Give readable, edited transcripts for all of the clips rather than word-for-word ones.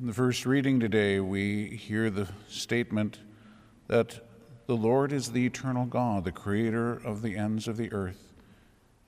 In the first reading today, we hear the statement that the Lord is the eternal God, the creator of the ends of the earth.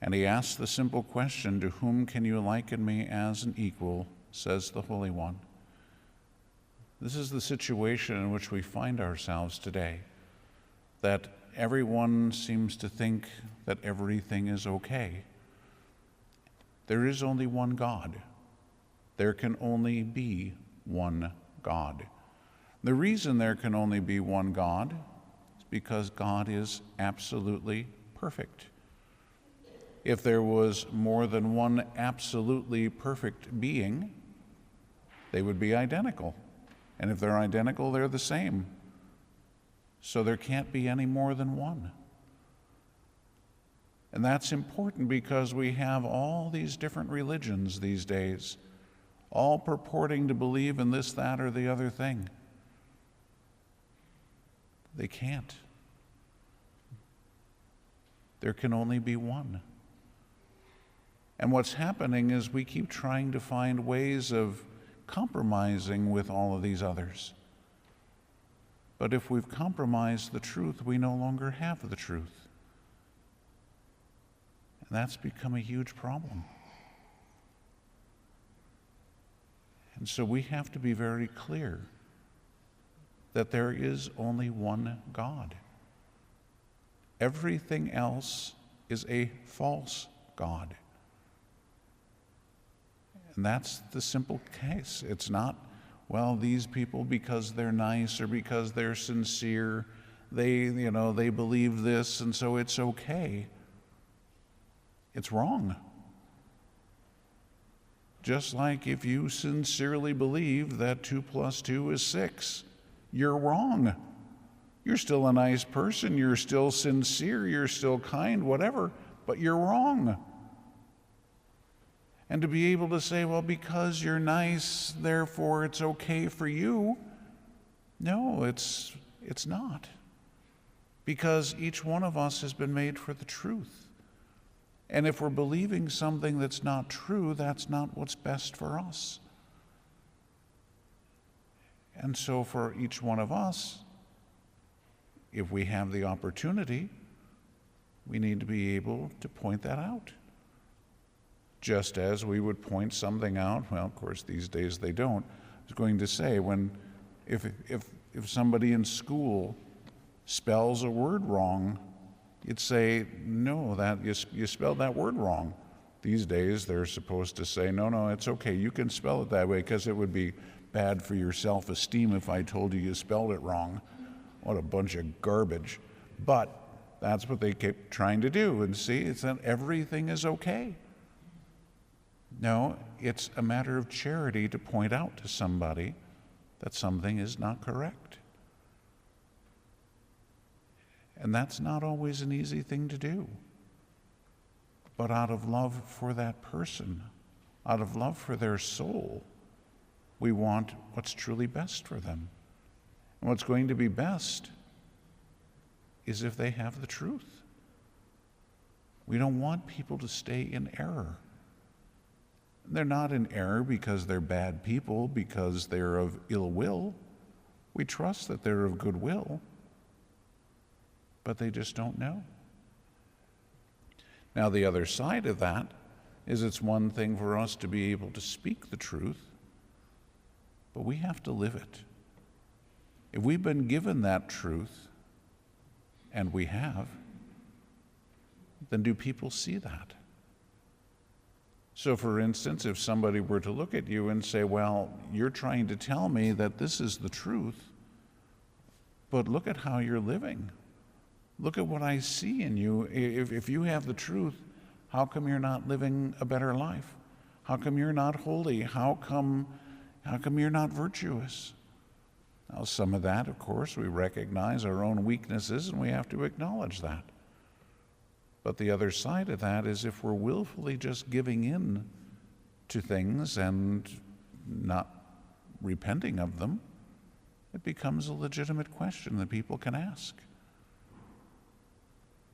And he asks the simple question, "To whom can you liken me as an equal?" says the Holy One. This is the situation in which we find ourselves today, that everyone seems to think that everything is okay. There is only one God. There can only be one God. The reason there can only be one God is because God is absolutely perfect. If there was more than one absolutely perfect being, they would be identical. And if they're identical, they're the same. So there can't be any more than one. And that's important because we have all these different religions these days, all purporting to believe in this, that, or the other thing. They can't. There can only be one. And what's happening is we keep trying to find ways of compromising with all of these others. But if we've compromised the truth, we no longer have the truth. And that's become a huge problem. And so we have to be very clear that there is only one God. Everything else is a false God. And that's the simple case. It's not, well, these people, because they're nice or because they're sincere, they believe this, and so it's okay. It's wrong. Just like if you sincerely believe that 2 + 2 is 6, you're wrong. You're still a nice person, you're still sincere, you're still kind, whatever, but you're wrong. And to be able to say, well, because you're nice, therefore it's okay for you. No, it's not. Because each one of us has been made for the truth. And if we're believing something that's not true, that's not what's best for us. And so for each one of us, if we have the opportunity, we need to be able to point that out. Just as we would point something out, well, of course, these days they don't. I was going to say, if somebody in school spells a word wrong, you'd say, no, that you spelled that word wrong. These days they're supposed to say, no, it's okay, you can spell it that way, because it would be bad for your self-esteem if I told you spelled it wrong. What a bunch of garbage. But that's what they keep trying to do, and see, it's that everything is okay. No, it's a matter of charity to point out to somebody that something is not correct. And that's not always an easy thing to do. But out of love for that person, out of love for their soul, we want what's truly best for them. And what's going to be best is if they have the truth. We don't want people to stay in error. They're not in error because they're bad people, because they're of ill will. We trust that they're of good will, but they just don't know. Now, the other side of that is it's one thing for us to be able to speak the truth, but we have to live it. If we've been given that truth, and we have, then do people see that? So, for instance, if somebody were to look at you and say, well, you're trying to tell me that this is the truth, but look at how you're living. Look at what I see in you. If you have the truth, how come you're not living a better life? How come you're not holy? How come you're not virtuous? Now, some of that, of course, we recognize our own weaknesses, and we have to acknowledge that. But the other side of that is if we're willfully just giving in to things and not repenting of them, it becomes a legitimate question that people can ask.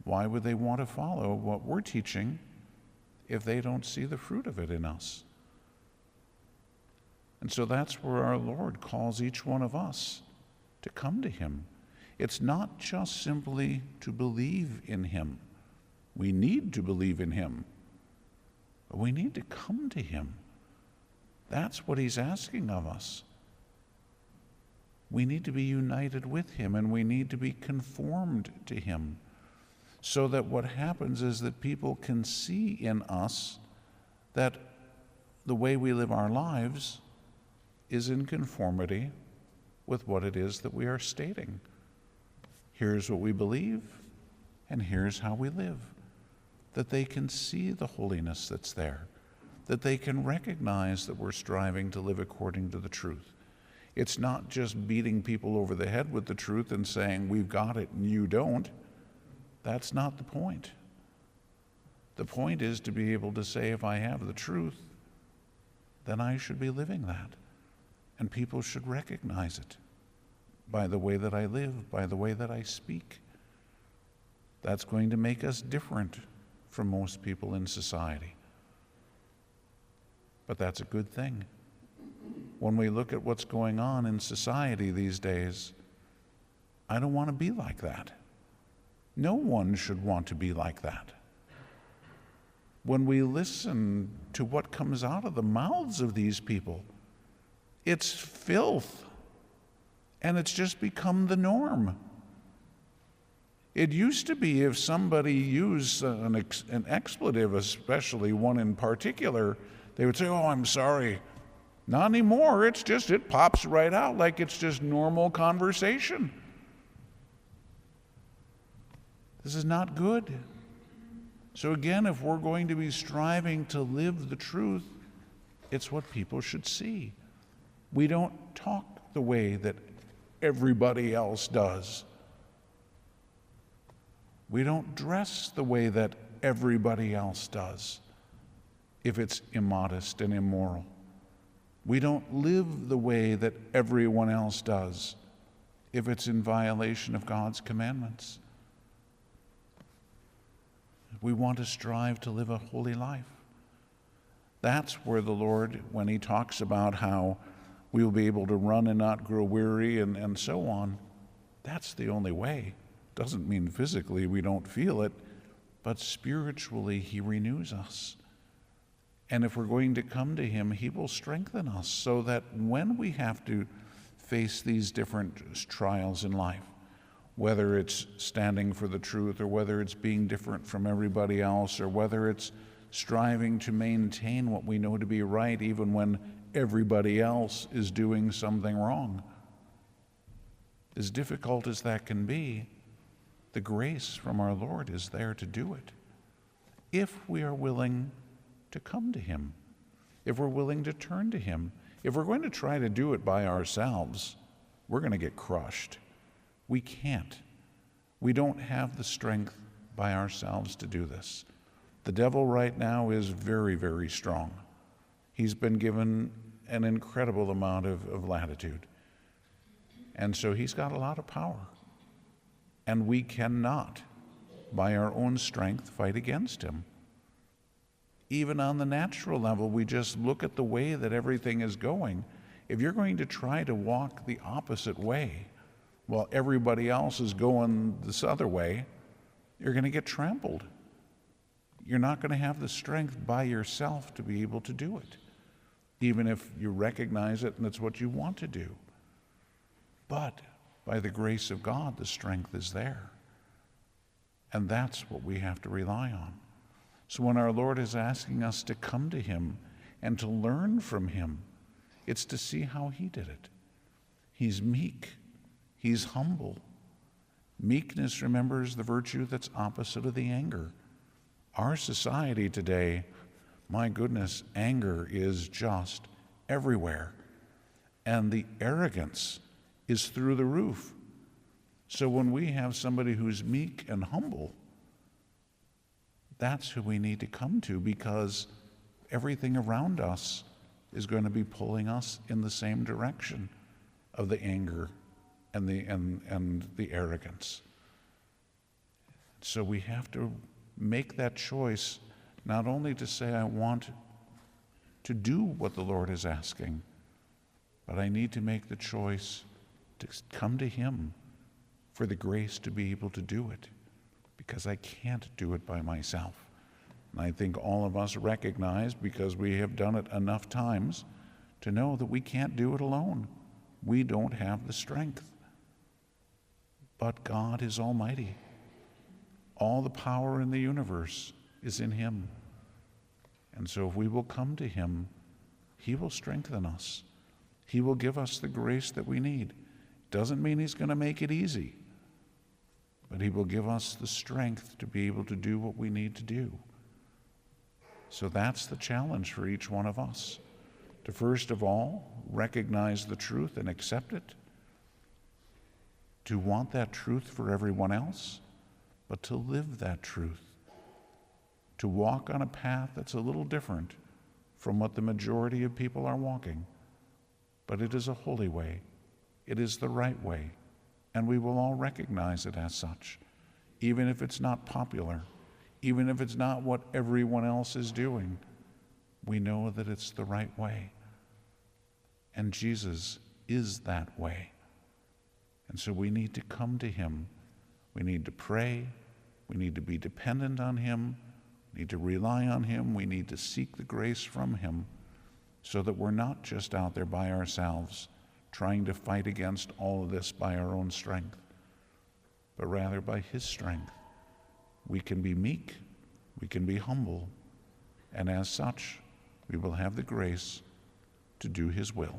Why would they want to follow what we're teaching if they don't see the fruit of it in us? And so that's where our Lord calls each one of us to come to him. It's not just simply to believe in him. We need to believe in him, but we need to come to him. That's what he's asking of us. We need to be united with him, and we need to be conformed to him, so that what happens is that people can see in us that the way we live our lives is in conformity with what it is that we are stating. Here's what we believe, and here's how we live. That they can see the holiness that's there, that they can recognize that we're striving to live according to the truth. It's not just beating people over the head with the truth and saying, we've got it and you don't. That's not the point. The point is to be able to say, if I have the truth, then I should be living that. And people should recognize it by the way that I live, by the way that I speak. That's going to make us different from most people in society. But that's a good thing. When we look at what's going on in society these days, I don't want to be like that. No one should want to be like that. When we listen to what comes out of the mouths of these people, it's filth, and it's just become the norm. It used to be if somebody used an expletive, especially one in particular, they would say, oh, I'm sorry. Not anymore. It pops right out like it's just normal conversation. This is not good. So again, if we're going to be striving to live the truth, it's what people should see. We don't talk the way that everybody else does. We don't dress the way that everybody else does if it's immodest and immoral. We don't live the way that everyone else does if it's in violation of God's commandments. We want to strive to live a holy life. That's where the Lord, when he talks about how we will be able to run and not grow weary and so on, that's the only way. Doesn't mean physically we don't feel it, but spiritually he renews us. And if we're going to come to him, he will strengthen us so that when we have to face these different trials in life, whether it's standing for the truth or whether it's being different from everybody else or whether it's striving to maintain what we know to be right even when everybody else is doing something wrong, as difficult as that can be, the grace from our Lord is there to do it. If we are willing to come to him, if we're willing to turn to him. If we're going to try to do it by ourselves, we're going to get crushed. We can't. We don't have the strength by ourselves to do this. The devil right now is very, very strong. He's been given an incredible amount of latitude. And so he's got a lot of power. And we cannot, by our own strength, fight against him. Even on the natural level, we just look at the way that everything is going. If you're going to try to walk the opposite way while everybody else is going this other way, you're going to get trampled. You're not going to have the strength by yourself to be able to do it, even if you recognize it and it's what you want to do. But by the grace of God, the strength is there. And that's what we have to rely on. So when our Lord is asking us to come to him and to learn from him, it's to see how he did it. He's meek. He's humble. Meekness, remember, is the virtue that's opposite of the anger. Our society today, my goodness, anger is just everywhere. And the arrogance is through the roof. So when we have somebody who's meek and humble, that's who we need to come to, because everything around us is going to be pulling us in the same direction of the anger and the arrogance. So we have to make that choice, not only to say, I want to do what the Lord is asking, but I need to make the choice to come to him for the grace to be able to do it, because I can't do it by myself. And I think all of us recognize, because we have done it enough times, to know that we can't do it alone. We don't have the strength. But God is almighty. All the power in the universe is in him. And so if we will come to him, he will strengthen us. He will give us the grace that we need. Doesn't mean he's going to make it easy, but he will give us the strength to be able to do what we need to do. So that's the challenge for each one of us, to first of all recognize the truth and accept it, to want that truth for everyone else, but to live that truth, to walk on a path that's a little different from what the majority of people are walking. But it is a holy way. It is the right way. And we will all recognize it as such, even if it's not popular, even if it's not what everyone else is doing. We know that it's the right way. And Jesus is that way. And so we need to come to him. We need to pray. We need to be dependent on him. We need to rely on him. We need to seek the grace from him, so that we're not just out there by ourselves trying to fight against all of this by our own strength, but rather by his strength. We can be meek, we can be humble, and as such, we will have the grace to do his will.